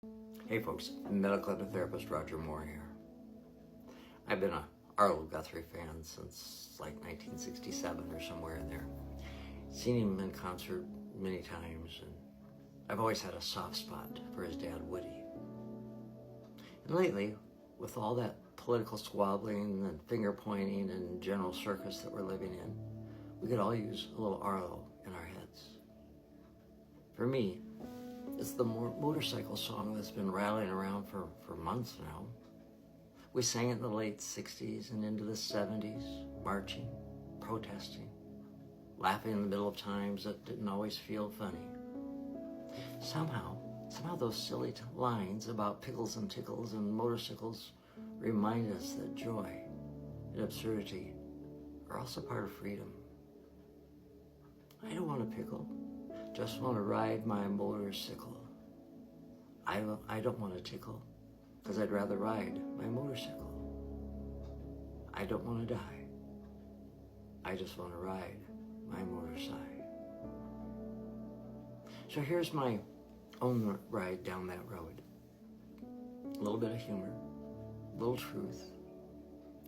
Hey folks, medical therapist Roger Moore here. I've been a Arlo Guthrie fan since like 1967 or somewhere in there. Seen him in concert many times, and I've always had a soft spot for his dad Woody. And lately, with all that political squabbling and finger pointing and general circus that we're living in, we could all use a little Arlo in our heads. For me, it's the motorcycle song that's been rattling around for months now. We sang it in the late 60s and into the 70s, marching, protesting, laughing in the middle of times that didn't always feel funny. Somehow those silly lines about pickles and tickles and motorcycles remind us that joy and absurdity are also part of freedom. I don't want a pickle. Just want to ride my motorcycle. I don't want to tickle, because I'd rather ride my motorcycle. I don't want to die. I just want to ride my motorcycle. So here's my own ride down that road. A little bit of humor, a little truth,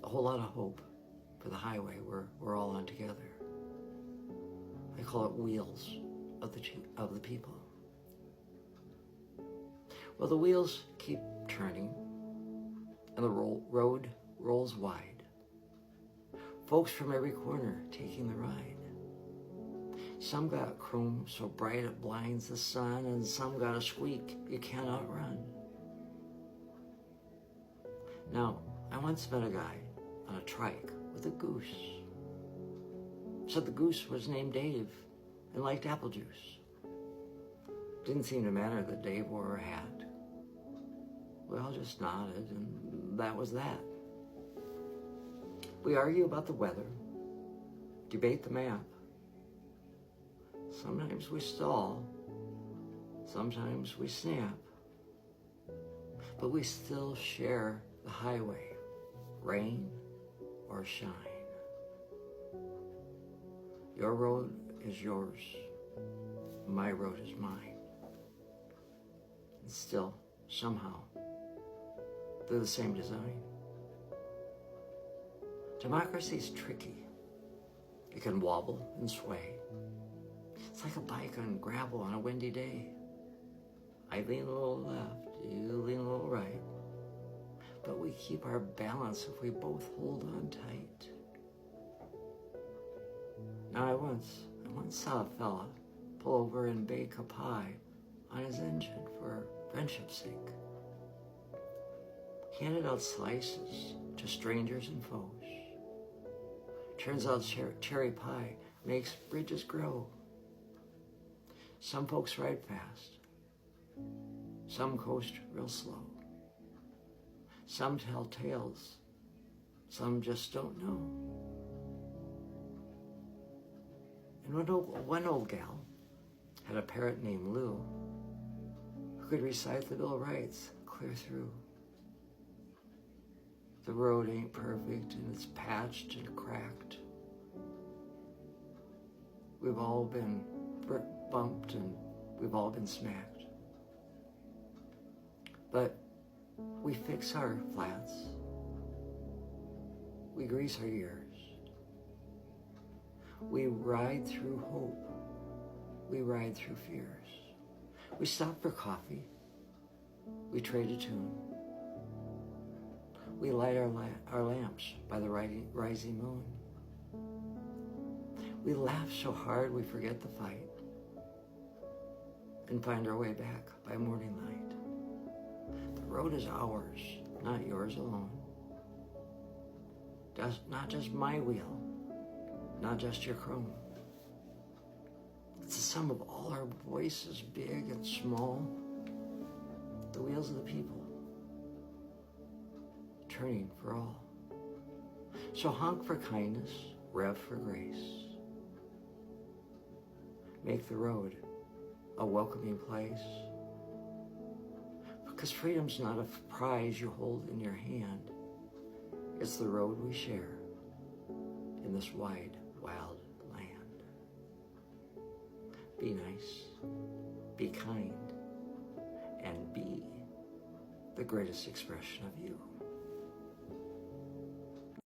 a whole lot of hope for the highway we're all on together. I call it wheels of the people. Well, the wheels keep turning and the road rolls wide. Folks from every corner taking the ride. Some got chrome so bright it blinds the sun, and some got a squeak you cannot run. Now, I once met a guy on a trike with a goose. Said the goose was named Dave and liked apple juice. Didn't seem to matter that Dave wore a hat. We all just nodded, and that was that. We argue about the weather, debate the map. Sometimes we stall, sometimes we snap, but we still share the highway, rain or shine. Your road is yours, my road is mine. And still, somehow, they're the same design. Democracy's tricky. It can wobble and sway. It's like a bike on gravel on a windy day. I lean a little left, you lean a little right. But we keep our balance if we both hold on tight. Now I once saw a fella pull over and bake a pie on his engine for friendship's sake. He handed out slices to strangers and foes. Turns out cherry pie makes bridges grow. Some folks ride fast. Some coast real slow. Some tell tales. Some just don't know. And one old gal had a parrot named Lou who could recite the Bill of Rights clear through. The road ain't perfect and it's patched and cracked. We've all been bumped and we've all been smacked. But we fix our flats. We grease our ears. We ride through hope. We ride through fears. We stop for coffee. We trade a tune. We light our lamps by the rising moon. We laugh so hard we forget the fight and find our way back by morning light. The road is ours, not yours alone. Not just my wheel, not just your chrome. It's the sum of all our voices, big and small, the wheels of the people, turning for all. So honk for kindness, rev for grace. Make the road a welcoming place. Because freedom's not a prize you hold in your hand. It's the road we share in this wide, wild land. Be nice, be kind, and be the greatest expression of you.